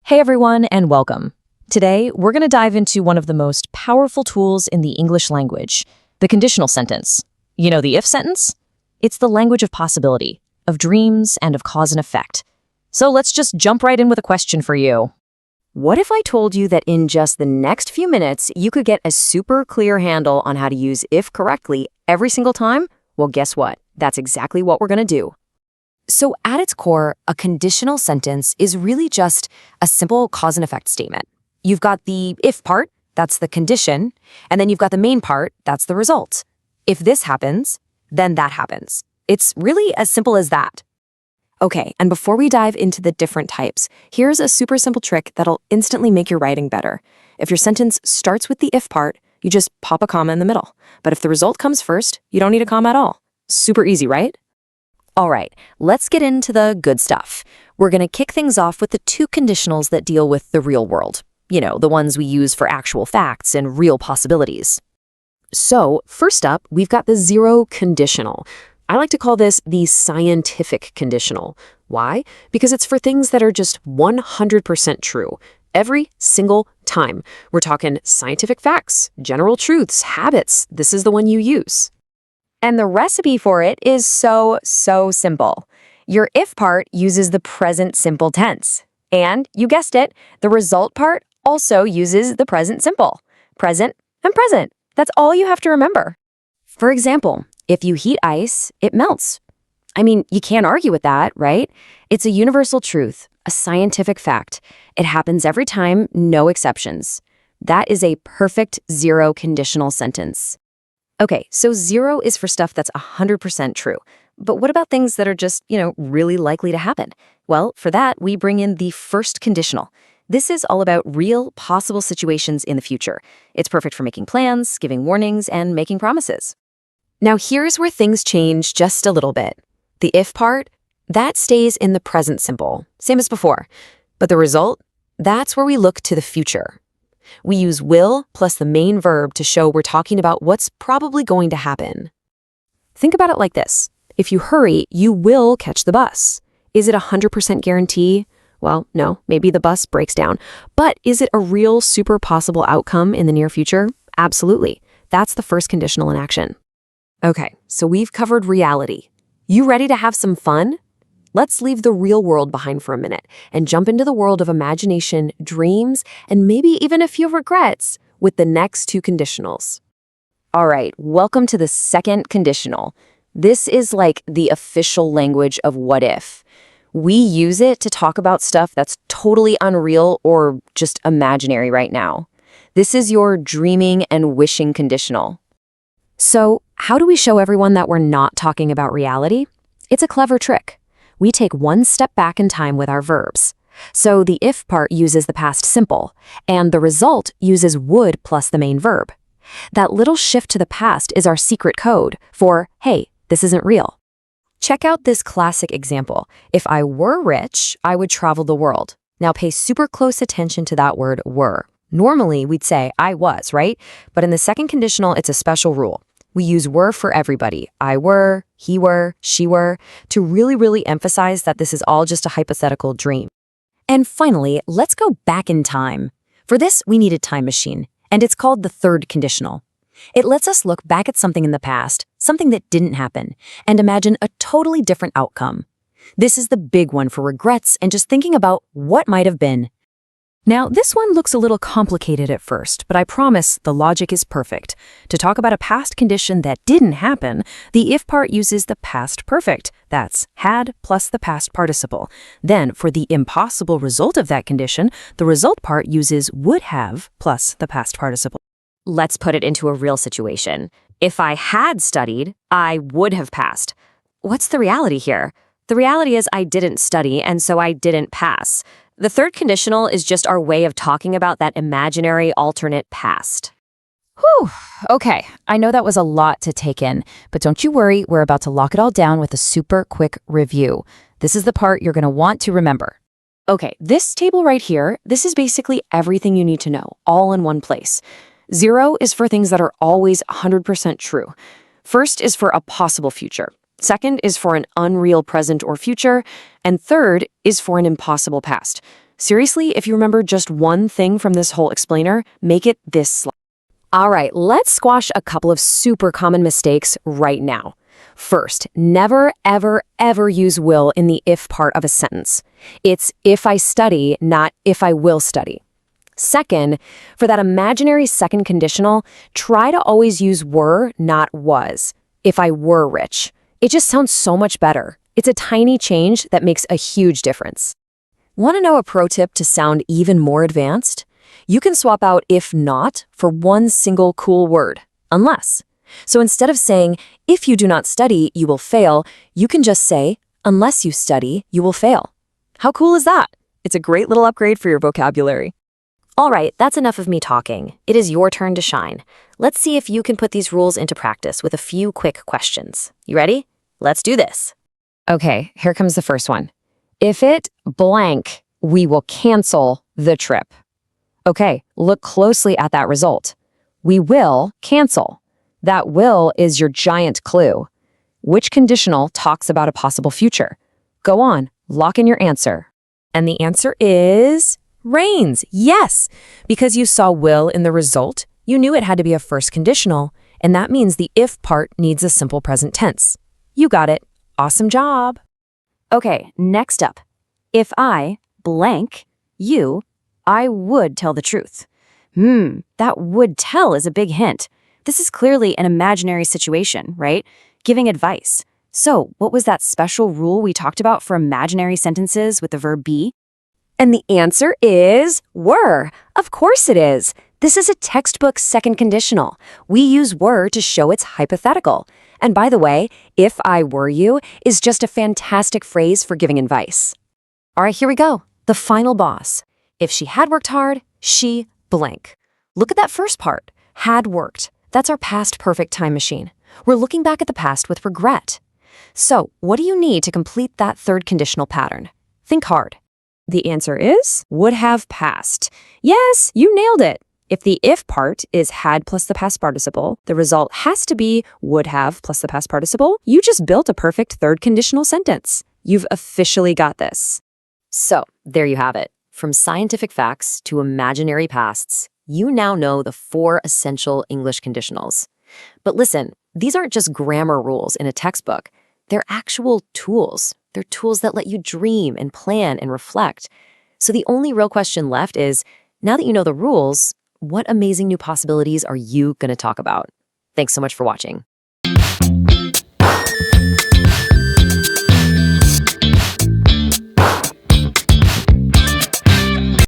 Hey everyone, and welcome. Today, we're going to dive into one of the most powerful tools in the English language, the conditional sentence. You know the if sentence? It's the language of possibility, of dreams, and of cause and effect. So let's just jump right in with a question for you. What if I told you that in just the next few minutes, you could get a super clear handle on how to use if correctly every single time? Well, guess what? That's exactly what we're going to do. So at its core, a conditional sentence is really just a simple cause and effect statement. You've got the if part, that's the condition, and then you've got the main part, that's the result. If this happens, then that happens. It's really as simple as that. Okay, and before we dive into the different types, here's a super simple trick that'll instantly make your writing better. If your sentence starts with the if part, you just pop a comma in the middle. But if the result comes first, you don't need a comma at all. Super easy, right? All right, let's get into the good stuff. We're going to kick things off with the two conditionals that deal with the real world. You know, the ones we use for actual facts and real possibilities. So, first up, we've got the zero conditional. I like to call this the scientific conditional. Why? Because it's for things that are just 100% true. Every single time. We're talking scientific facts, general truths, habits. This is the one you use. And the recipe for it is so simple. Your if part uses the present simple tense. And, you guessed it, the result part also uses the present simple. Present and present. That's all you have to remember. For example, if you heat ice, it melts. I mean, you can't argue with that, right? It's a universal truth, a scientific fact. It happens every time, no exceptions. That is a perfect zero conditional sentence. Okay, so zero is for stuff that's 100% true. But what about things that are just, really likely to happen? Well, for that, we bring in the first conditional. This is all about real, possible situations in the future. It's perfect for making plans, giving warnings, and making promises. Now, here's where things change just a little bit. The if part, that stays in the present simple, same as before. But the result, that's where we look to the future. We use will plus the main verb to show we're talking about what's probably going to happen. Think about it like this. If you hurry, you will catch the bus. Is it a 100% guarantee? Well, no, maybe the bus breaks down. But is it a real super possible outcome in the near future? Absolutely. That's the first conditional in action. Okay, so we've covered reality. You ready to have some fun? Let's leave the real world behind for a minute and jump into the world of imagination, dreams, and maybe even a few regrets with the next two conditionals. All right, welcome to the second conditional. This is like the official language of what if. We use it to talk about stuff that's totally unreal or just imaginary right now. This is your dreaming and wishing conditional. So, how do we show everyone that we're not talking about reality? It's a clever trick. We take one step back in time with our verbs. So the if part uses the past simple, and the result uses would plus the main verb. That little shift to the past is our secret code for, hey, this isn't real. Check out this classic example. If I were rich, I would travel the world. Now pay super close attention to that word were. Normally, we'd say I was, right? But in the second conditional, it's a special rule. We use were for everybody. I were, he were, she were, to really emphasize that this is all just a hypothetical dream. And finally, let's go back in time. For this, we need a time machine, and it's called the third conditional. It lets us look back at something in the past, something that didn't happen, and imagine a totally different outcome. This is the big one for regrets and just thinking about what might have been. Now, this one looks a little complicated at first, but I promise the logic is perfect. To talk about a past condition that didn't happen, the if part uses the past perfect. That's had plus the past participle. Then, for the impossible result of that condition, the result part uses would have plus the past participle. Let's put it into a real situation. If I had studied, I would have passed. What's the reality here? The reality is I didn't study, and so I didn't pass. The third conditional is just our way of talking about that imaginary alternate past. Whew, okay, I know that was a lot to take in, but don't you worry, we're about to lock it all down with a super quick review. This is the part you're going to want to remember. Okay, this table right here, this is basically everything you need to know, all in one place. Zero is for things that are always 100% true. First is for a possible future. Second is for an unreal present or future. And third is for an impossible past. Seriously, if you remember just one thing from this whole explainer, make it this slide. All right, let's squash a couple of super common mistakes right now. First, never, ever, ever use will in the if part of a sentence. It's if I study, not if I will study. Second, for that imaginary second conditional, try to always use were, not was. If I were rich. It just sounds so much better. It's a tiny change that makes a huge difference. Want to know a pro tip to sound even more advanced? You can swap out if not for one single cool word, unless. So instead of saying, if you do not study, you will fail, you can just say, unless you study, you will fail. How cool is that? It's a great little upgrade for your vocabulary. All right, that's enough of me talking. It is your turn to shine. Let's see if you can put these rules into practice with a few quick questions. You ready? Let's do this. Okay, here comes the first one. If it blank, we will cancel the trip. Okay, look closely at that result. We will cancel. That will is your giant clue. Which conditional talks about a possible future? Go on, lock in your answer. And the answer is rains. Yes, because you saw will in the result, you knew it had to be a first conditional, and that means the if part needs a simple present tense. You got it. Awesome job. Okay, next up. If I blank you, I would tell the truth. That would tell is a big hint. This is clearly an imaginary situation, right? Giving advice. So, what was that special rule we talked about for imaginary sentences with the verb be? And the answer is were. Of course it is. This is a textbook second conditional. We use were to show it's hypothetical. And by the way, if I were you is just a fantastic phrase for giving advice. All right, here we go. The final boss. If she had worked hard, she blank. Look at that first part. Had worked. That's our past perfect time machine. We're looking back at the past with regret. So, what do you need to complete that third conditional pattern? Think hard. The answer is would have passed. Yes, you nailed it. If the if part is had plus the past participle, the result has to be would have plus the past participle. You just built a perfect third conditional sentence. You've officially got this. So, there you have it. From scientific facts to imaginary pasts, you now know the 4 essential English conditionals. But listen, these aren't just grammar rules in a textbook. They're actual tools. They're tools that let you dream and plan and reflect. So the only real question left is, now that you know the rules, what amazing new possibilities are you going to talk about? Thanks so much for watching.